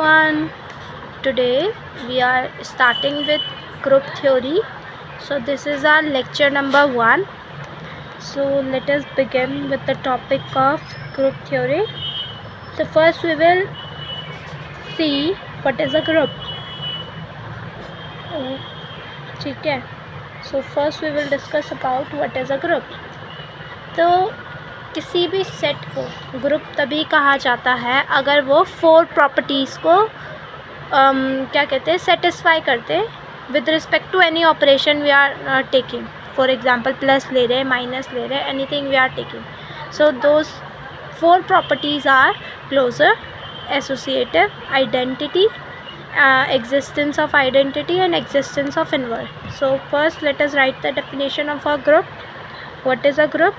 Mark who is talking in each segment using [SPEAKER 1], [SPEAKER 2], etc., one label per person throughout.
[SPEAKER 1] everyone. Today we are starting with group theory. So this is our lecture number 1. So let us begin with the topic of group theory. So first we will see what is a group. ठीक है. So first we will discuss about what is a group. तो किसी भी set को group तभी कहा जाता है अगर वो 4 प्रॉपर्टीज़ को क्या कहते हैं सेटिस्फाई करते हैं with respect to any operation we are taking. For example plus ले रहे हैं, माइनस ले रहे हैं, anything we are taking. So those 4 properties are closure, associative, identity, existence of identity and existence of inverse. So first let us write the definition of a group. What is a group?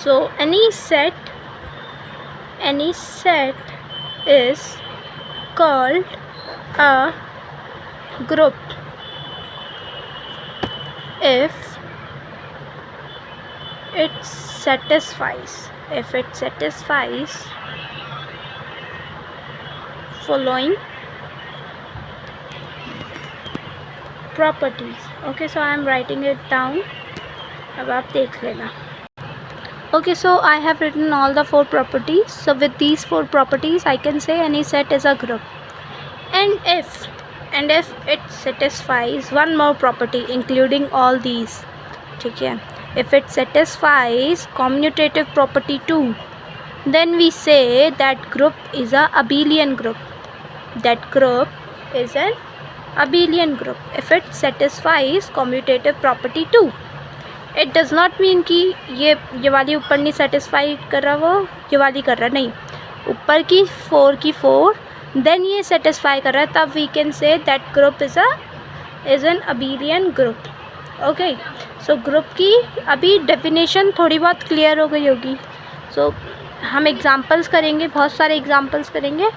[SPEAKER 1] So any set is called a group if it satisfies following properties. Okay, so I am writing it down. अब आप देख लेना. Okay, so I have written all the 4 properties. So with these 4 properties I can say any set is a group. And if it satisfies one more property including all these, ठीक है, if it satisfies commutative property too, then we say that group is a abelian group. That group is an abelian group if it satisfies commutative property too. It does not mean कि ये वाली ऊपर नहीं satisfy कर रहा, वो ये वाली कर रहा, नहीं. ऊपर की 4 की 4 देन ये सेटिस्फाई कर रहा है, तब we can say that group is an abelian group. Okay, so group की अभी डेफिनेशन थोड़ी बहुत क्लियर हो गई होगी. सो हम एग्जांपल्स करेंगे, बहुत सारे एग्जांपल्स करेंगे,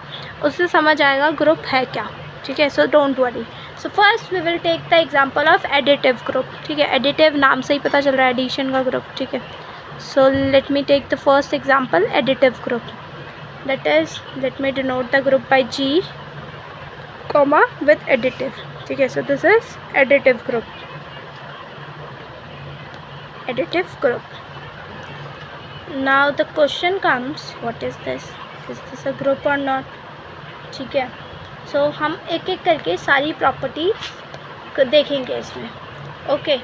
[SPEAKER 1] उससे समझ आएगा ग्रुप है क्या. ठीक है, so don't worry. So first we will take the example of additive group. ठीक है, एडिटिव नाम से ही पता चल रहा है एडिशन का ग्रुप. ठीक है, so let me take the first example additive group. That is, let me denote the group by G comma with additive. ठीक है, so this is additive group. Additive group. Now the question comes, what is this? Is this a group or not? ठीक है, so हम एक एक करके सारी properties देखेंगे इसमें. Okay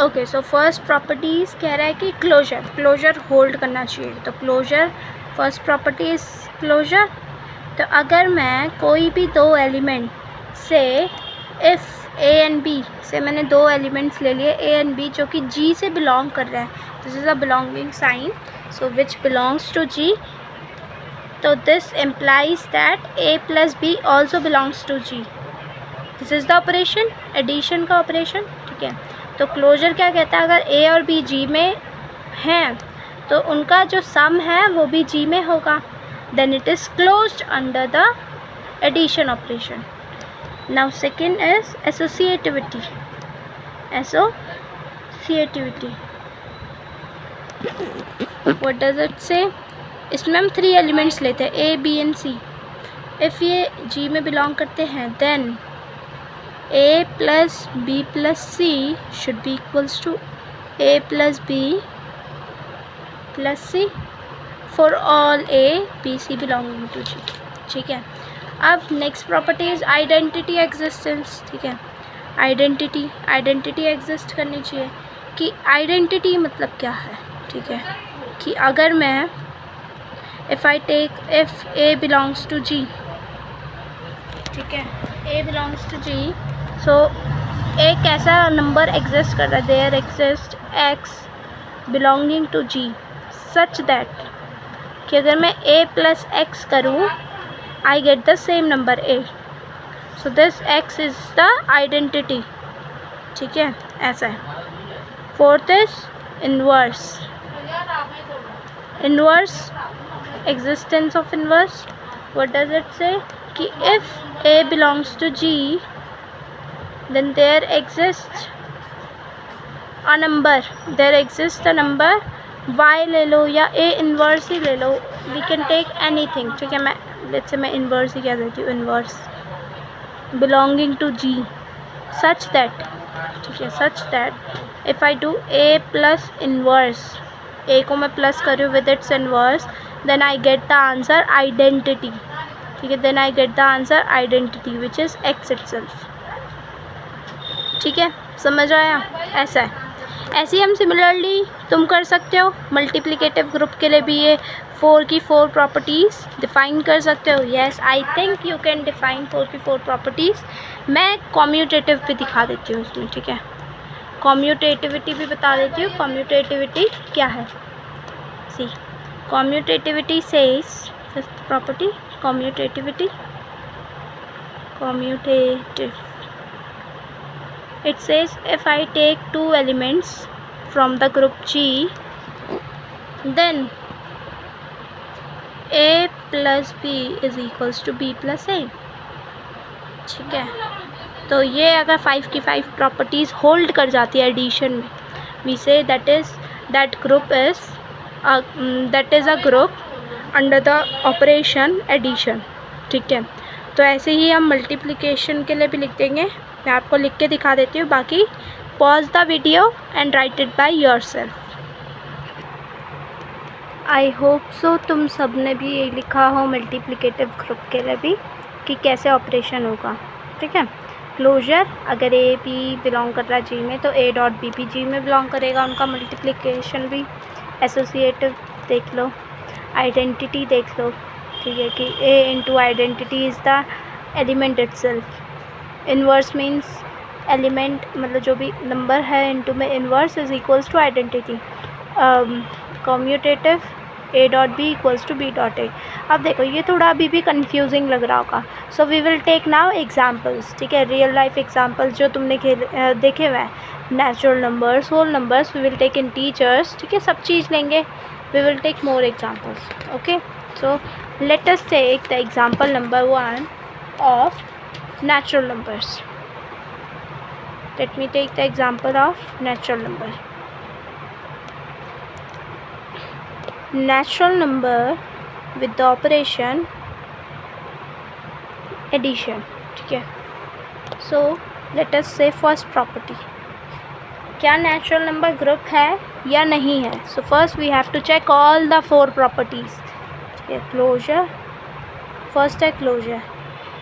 [SPEAKER 1] okay, so first properties कह रहा है कि क्लोजर होल्ड करना चाहिए. तो closure, first property is closure. तो अगर मैं कोई भी 2 एलिमेंट से इफ़ ए एंड बी से मैंने 2 एलिमेंट्स ले लिए ए एंड बी जो कि जी से बिलोंग कर रहे हैं, this is a belonging sign, so which belongs to G. तो this implies that A plus B also belongs to G. This is the operation, addition का ऑपरेशन. ठीक है, तो क्लोजर क्या कहता है, अगर ए और बी जी में हैं तो उनका जो सम है वो भी जी में होगा, then it is closed under the addition operation. Now second is associativity. What does it say? इसमें हम 3 एलिमेंट्स लेते हैं A, B and C. If ये G में बिलोंग करते हैं then A plus B plus C should be equals to A plus B plus C for all A, B, C belonging to G. ठीक है, अब next property is identity existence. ठीक है, identity exist करनी चाहिए. कि आइडेंटिटी मतलब क्या है. ठीक है, कि अगर मैं if I take if A belongs to G, ठीक है, ए बिलोंग्स टू जी, सो एक ऐसा नंबर एग्जिस्ट कर रहा है, there exist x belonging to G such that कि अगर मैं ए प्लस एक्स करूँ I get the same number A. So this X is the identity. ठीक है, ऐसा है. Fourth is inverse. Existence of inverse. What does it say? कि if A belongs to G, then there exists a number y ले लो या a inverse ही ले लो, we can take anything, ठीक है। मैं लेट्स से मैं इन्वर्स ही कह देती हूँ, inverse belonging to g such that, ठीक है, such that if I do a plus inverse, a को मैं प्लस कर रही हूँ with its inverse, then I get the answer identity, ठीक है, then I get the answer identity which is x itself, ठीक है, समझ आया। ऐसा है, ऐसे ही हम सिमिलरली तुम कर सकते हो मल्टीप्लिकेटिव ग्रुप के लिए भी ये 4 की 4 प्रॉपर्टीज़ डिफ़ाइन कर सकते हो। Yes, I think you can define 4 की 4 प्रॉपर्टीज़। मैं कॉम्यूटेटिव भी दिखा देती हूँ उसमें, ठीक है, कॉम्यूटेटिविटी भी बता देती हूँ। कॉम्यूटेटिविटी क्या है, see commutativity says, fifth property commutativity, commutative, it says if I take 2 elements from the group G, then a plus b is equals to b plus a, ठीक है। तो ये अगर 5 की 5 प्रॉपर्टीज़ होल्ड कर जाती है एडिशन में, we say that group is a group under the operation addition, ठीक है। तो ऐसे ही हम मल्टीप्लिकेशन के लिए भी लिख देंगे, मैं आपको लिख के दिखा देती हूँ, बाकी pause the video and right it by yourself. I hope so तुम सब ने भी ये लिखा हो मल्टीप्लिकेटिव ग्रुप के लिए भी कि कैसे ऑपरेशन होगा, ठीक है। क्लोजर, अगर ए बी बिलोंग कर रहा है जी में तो ए डॉट बी भी जी में बिलोंग करेगा, उनका मल्टीप्लिकेशन भी। एसोसिएटिव देख लो, आइडेंटिटी देख लो, ठीक है, कि A into identity is the element itself. Inverse means element, मतलब जो भी नंबर है इंटू में inverse is equals to identity. Commutative, A dot B equals to B dot A. अब देखो ये थोड़ा अभी भी कंफ्यूजिंग लग रहा होगा, so we will take now examples, ठीक है, रियल लाइफ एग्जांपल्स जो तुमने देखे हुए हैं, natural numbers, whole numbers, we will take integers, ठीक है, सब चीज़ लेंगे, we will take more examples, okay. So let us take the example number 1 of natural numbers. Let me take the example of natural number. Natural number with the operation addition, ठीक है। So let us say first property, क्या natural number group है या नहीं है। So first we have to check all the 4 properties. Closure, first है closure.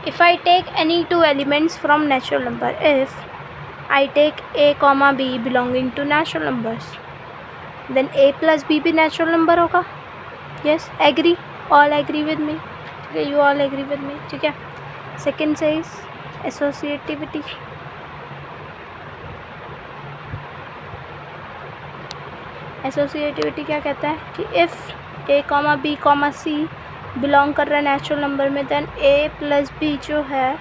[SPEAKER 1] If I take any 2 elements from natural number, if I take a comma b belonging to natural numbers, then a plus b भी natural number होगा। Yes, agree, all agree with me, ठीक है, you all agree with me, ठीक है। Second says associativity, associativity क्या कहता है कि if a comma b comma c belong कर रहा है नेचुरल नंबर में, देन ए प्लस बी जो है,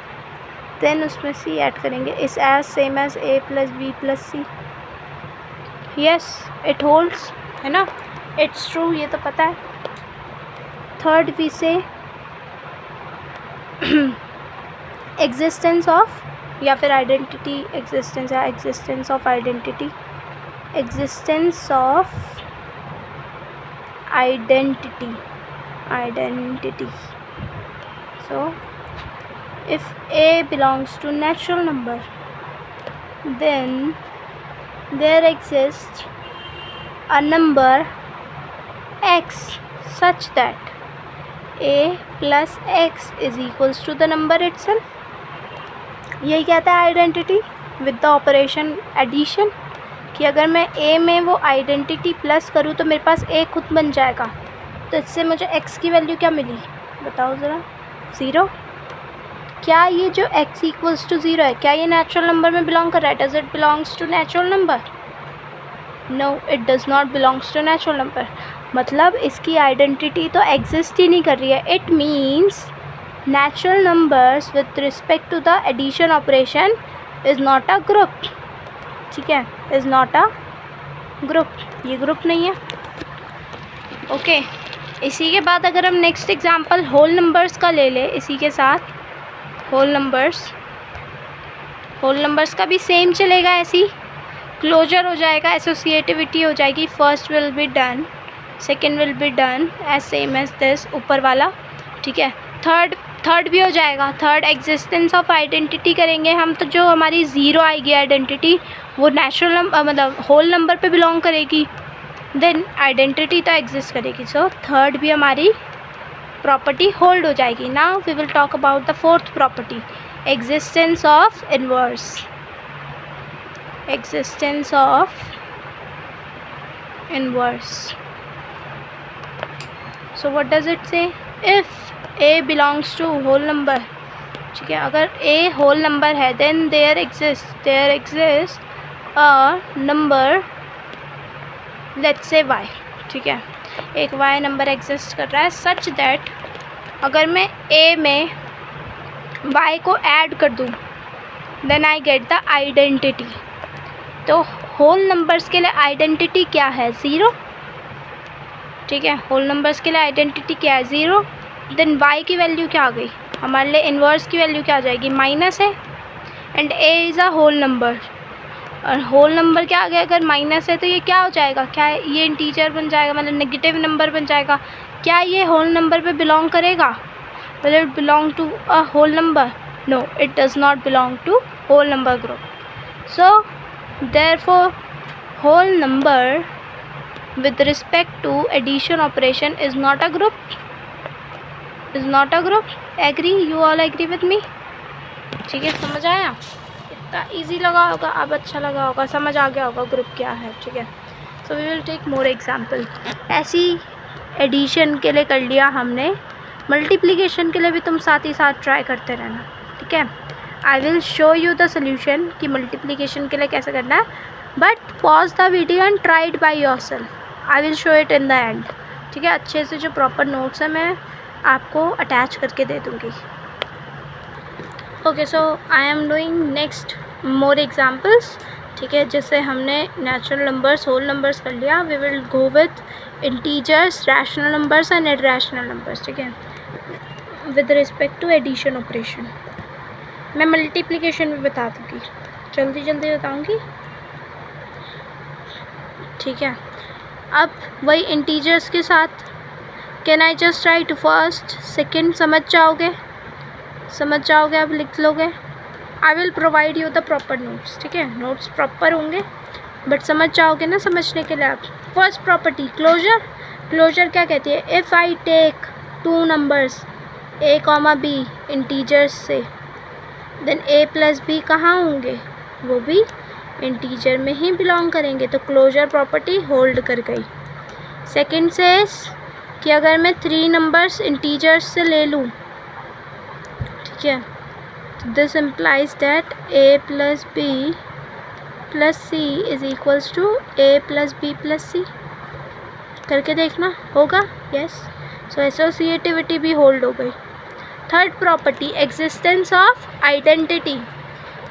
[SPEAKER 1] देन उसमें सी ऐड करेंगे, is as same as a plus B plus c. Yes, it holds, है ना, इट्स ट्रू, ये तो पता है। Third we say existence of, या फिर आइडेंटिटी, एग्जिस्टेंस या existence of identity, existence of identity. So if a belongs to natural number, then there exists a number x such that a plus x is equals to the number itself. यही कहता है identity with the operation addition, कि अगर मैं a में वो identity plus करूँ तो मेरे पास a खुद बन जाएगा। तो इससे मुझे x की वैल्यू क्या मिली, बताओ ज़रा, 0। क्या ये जो x इक्वल्स टू 0 है, क्या ये नेचुरल नंबर में बिलोंग कर रहा है? Does it belongs to natural number? No, it does not belongs to natural number. मतलब इसकी आइडेंटिटी तो एग्जिस्ट ही नहीं कर रही है। It means natural numbers with respect to the addition operation is not a group, ठीक है, इज़ नॉट अ ग्रुप, ये ग्रुप नहीं है, ओके। इसी के बाद अगर हम नेक्स्ट एग्जांपल होल नंबर्स का ले लें, इसी के साथ होल नंबर्स का भी सेम चलेगा ऐसी। क्लोजर हो जाएगा, एसोसिएटिविटी हो जाएगी, first will be done, second will be done as same as this ऊपर वाला, ठीक है। थर्ड भी हो जाएगा, थर्ड एग्जिस्टेंस ऑफ आइडेंटिटी करेंगे हम, तो जो हमारी ज़ीरो आएगी आइडेंटिटी वो नेचुरल मतलब होल नंबर पे बिलोंग करेगी, देन आइडेंटिटी तो एग्जिस्ट करेगी। सो थर्ड भी हमारी प्रॉपर्टी होल्ड हो जाएगी। Now we will talk about the fourth property, existence of inverse. existence of inverse. So what does it say? If a belongs to whole number, ठीक है, अगर a whole number है then there exists a number, let's say y, ठीक है, एक y number exist कर रहा है such that अगर मैं a में y को ऐड कर दूँ then I get the identity। तो होल नंबर्स के लिए आइडेंटिटी क्या है? ज़ीरो, ठीक है, होल नंबर्स के लिए आइडेंटिटी क्या है? ज़ीरो। देन वाई की वैल्यू क्या आ गई हमारे लिए? इन्वर्स की वैल्यू क्या आ जाएगी? माइनस है, and a is a whole number, और होल नंबर क्या आ गया? अगर माइनस है तो ये क्या हो जाएगा? क्या ये इंटीजर बन जाएगा, मतलब नेगेटिव नंबर बन जाएगा। क्या ये होल नंबर पे बिलोंग करेगा? Will it belong to a whole number? No, it does not belong to whole number group. So therefore whole number with respect to addition operation is not a group, agree? you all agree with me? ठीक है, समझ आया? इतना easy लगा होगा, अब अच्छा लगा होगा, समझ आ गया होगा ग्रुप क्या है, ठीक है। So we will take more example. ऐसी एडिशन के लिए कर लिया हमने, मल्टीप्लिकेशन के लिए भी तुम साथ ही साथ ट्राई करते रहना, ठीक है। I will show you the solution कि मल्टीप्लिकेशन के लिए कैसे करना है, but pause the video and try it by your self. I will show it in the end, ठीक है। अच्छे से जो प्रॉपर नोट्स है मैं आपको अटैच करके दे दूँगी। Okay, so I am doing next more examples, ठीक है। जैसे हमने नेचुरल नंबर्स, होल नंबर्स कर लिया, we will go with integers, rational numbers and irrational numbers, ठीक है, with respect to addition operation. मैं मल्टीप्लिकेशन भी बता दूँगी, जल्दी जल्दी बताऊँगी, ठीक है। अब वही इंटीजर्स के साथ can I just right first second, समझ जाओगे, अब लिख लोगे। I will provide you the proper notes, ठीक है, नोट्स प्रॉपर होंगे बट समझ जाओगे ना, समझने के लिए आप। First property closure. क्लोजर क्या कहती है? If I take two numbers a, b integers से, देन a प्लस बी कहाँ होंगे? वो भी इंटीजर में ही बिलोंग करेंगे, तो क्लोजर प्रॉपर्टी होल्ड कर गई। सेकंड सेज कि अगर मैं थ्री नंबर्स इंटीजर्स से ले लूँ, ठीक है, this implies that a plus B plus C is equals to a plus B plus C. करके देखना, होगा? यस। सो एसोसिएटिविटी भी होल्ड हो गई। Third property existence of identity,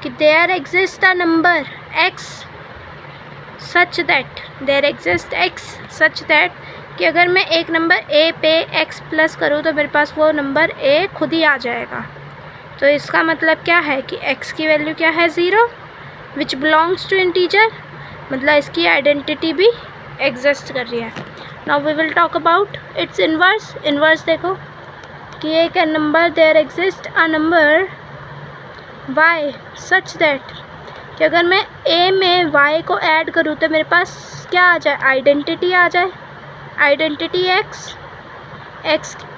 [SPEAKER 1] कि there exist a number x such that, there exist x such that, कि अगर मैं एक नंबर a पे x प्लस करूँ तो मेरे पास वो नंबर a खुद ही आ जाएगा। तो इसका मतलब क्या है कि x की वैल्यू क्या है? Zero, which belongs to integer, मतलब इसकी आइडेंटिटी भी एग्जिस्ट कर रही है। Now we will talk about its inverse. Inverse देखो कि एक number, there exist a number y such that, कि अगर मैं a में y को ऐड करूँ तो मेरे पास क्या आ जाए? आइडेंटिटी आ जाए। Identity x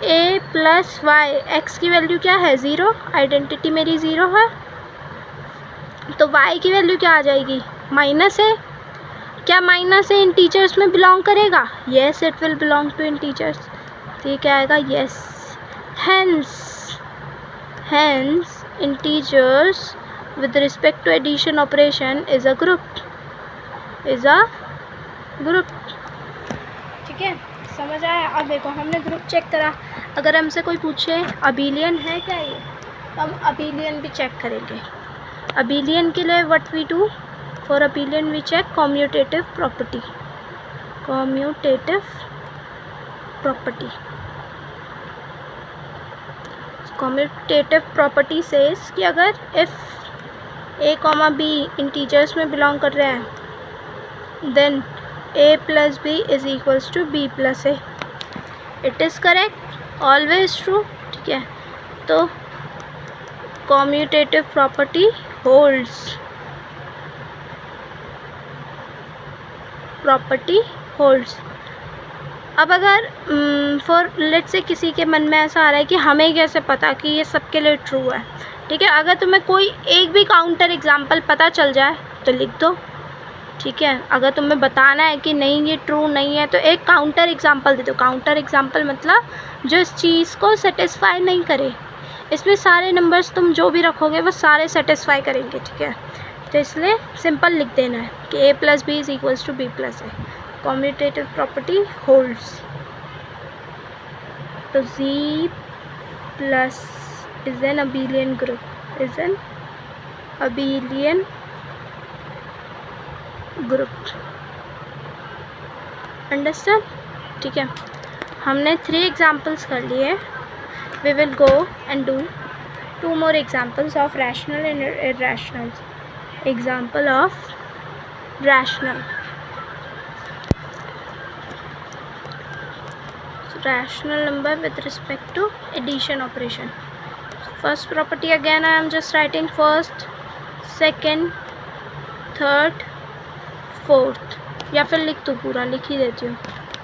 [SPEAKER 1] a plus y, x की वैल्यू क्या है? ज़ीरो, आइडेंटिटी मेरी ज़ीरो है, तो y की वैल्यू क्या आ जाएगी? माइनस है। क्या माइनस है इंटीजर्स में बिलोंग करेगा? Yes, it will belong to integers. तो ये क्या आएगा? Yes. hence integers with respect to addition operation is a group, ठीक है, समझ आया? अब देखो हमने ग्रुप चेक करा, अगर हमसे कोई पूछे अबिलियन है क्या ये, तो हम अबिलियन भी चेक करेंगे। अबिलियन के लिए what we do? For abelian we check commutative property. Commutative property says कि अगर इफ़ a, b इंटीजर्स में बिलोंग कर रहे हैं, then a plus b is equals to b plus a. It is correct, always true. ठीक है, तो commutative property holds, property holds. अब अगर फॉर लेट्स से किसी के मन में ऐसा आ रहा है कि हमें कैसे पता कि ये सबके लिए ट्रू है, ठीक है, अगर तुम्हें कोई एक भी काउंटर एग्जांपल पता चल जाए तो लिख दो। ठीक है, अगर तुम्हें बताना है कि नहीं ये ट्रू नहीं है तो एक काउंटर एग्जांपल दे दो। काउंटर एग्जांपल मतलब जो इस चीज़ को सेटिस्फाई नहीं करे, इसमें सारे नंबर्स तुम जो भी रखोगे वो सारे सेटिस्फाई करेंगे। ठीक है, तो इसलिए सिंपल लिख देना है कि a plus b is equals to B plus a, commutative property holds. तो z plus is an abelian group, is an abelian group, understand. ठीक है, हमने 3 एग्जाम्पल्स कर लिए। We will go and do 2 more examples of rational and irrational. Example of rational. So, rational number with respect to addition operation. First property again I am just writing first, second, third, fourth, या फिर लिख दो, पूरा लिख ही देती हूँ।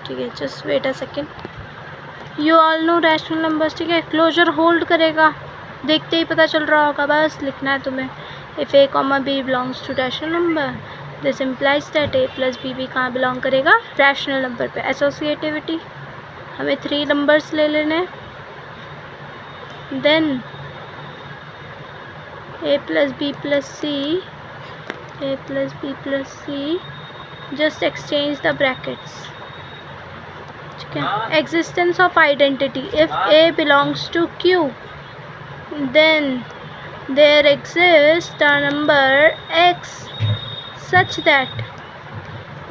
[SPEAKER 1] ठीक है, just wait a second. You all know rational numbers. ठीक है, क्लोजर होल्ड करेगा, देखते ही पता चल रहा होगा, बस लिखना है तुम्हें। If a comma B belongs to rational number this implies that A plus b भी कहाँ बिलोंग करेगा, रैशनल नंबर पे। एसोसिएटिविटी, हमें 3 नंबर्स ले लेने, then a plus B plus c, a plus b plus c, just exchange the brackets. ठीक है, existence of identity, if a belongs to q then there exists the number x such that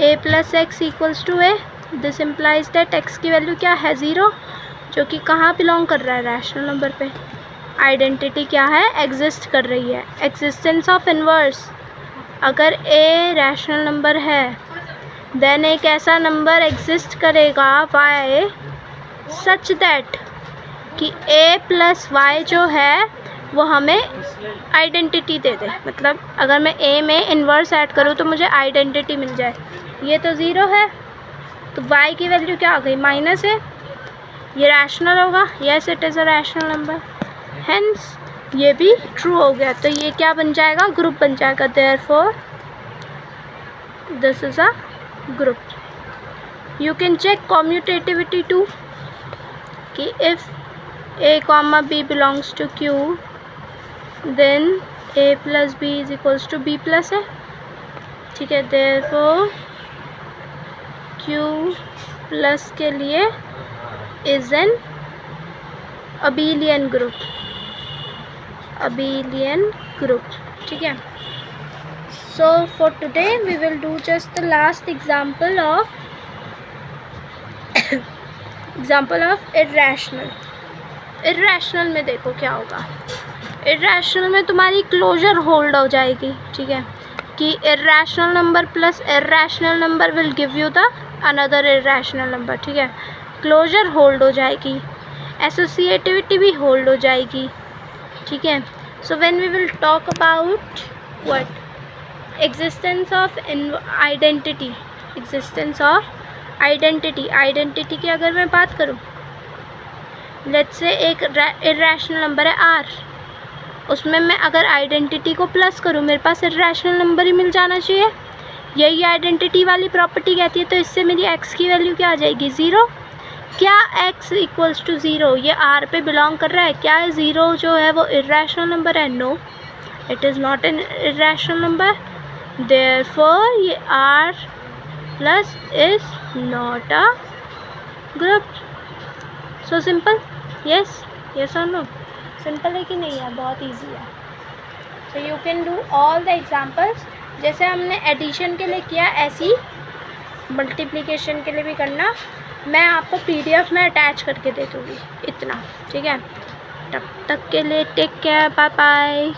[SPEAKER 1] a plus x equals to a. this implies that x की value क्या है, 0, जो कि कहाँ belong कर रहा है, रैशनल नंबर पे। आइडेंटिटी क्या है, एग्जिस्ट कर रही है। एक्जिस्टेंस ऑफ इनवर्स, अगर a रैशनल नंबर है देन एक ऐसा नंबर एग्जिस्ट करेगा y सच दैट कि a प्लस वाई जो है वो हमें आइडेंटिटी दे दे। मतलब अगर मैं a में इन्वर्स ऐड करूँ तो मुझे आइडेंटिटी मिल जाए। ये तो 0 है तो y की वैल्यू क्या आ गई, माइनस है। ये रैशनल होगा, yes it is a rational number, hence ये भी ट्रू हो गया। तो ये क्या बन जाएगा, ग्रुप बन जाएगा। Therefore this is a group. You can check commutativity too कि if a comma B belongs to q then a plus B is equals to B plus A. ठीक है, देयरफॉर q प्लस के लिए is an abelian group, abelian group. ठीक है, so for today we will do just the last example of irrational. irrational में देखो क्या होगा, irrational में तुम्हारी क्लोजर होल्ड हो जाएगी। ठीक है, कि irrational number plus irrational number will give you the another irrational number. ठीक है, क्लोजर होल्ड हो जाएगी, एसोसिएटिविटी भी होल्ड हो जाएगी। ठीक है, so when we will talk about what existence of identity, existence of identity, identity की अगर मैं बात करूँ, लेट्स से एक इर्रेशनल नंबर है r, उसमें मैं अगर आइडेंटिटी को प्लस करूँ मेरे पास इर्रेशनल नंबर ही मिल जाना चाहिए। यही आइडेंटिटी वाली प्रॉपर्टी कहती है। तो इससे मेरी x की वैल्यू क्या आ जाएगी, 0। क्या x इक्वल्स टू 0 ये r पे बिलोंग कर रहा है? क्या 0 जो है वो इर्रेशनल नंबर है? No, it is not an irrational number. Therefore ये r plus is not a group. So simple, yes yes और नो, सिंपल है कि नहीं है? बहुत ईजी है। So you can do all the examples, जैसे हमने एडिशन के लिए किया ऐसी मल्टीप्लिकेशन के लिए भी करना। मैं आपको PDF में अटैच करके दे दूँगी इतना। ठीक है, तब तक के लिए टेक केयर, बाय बाय।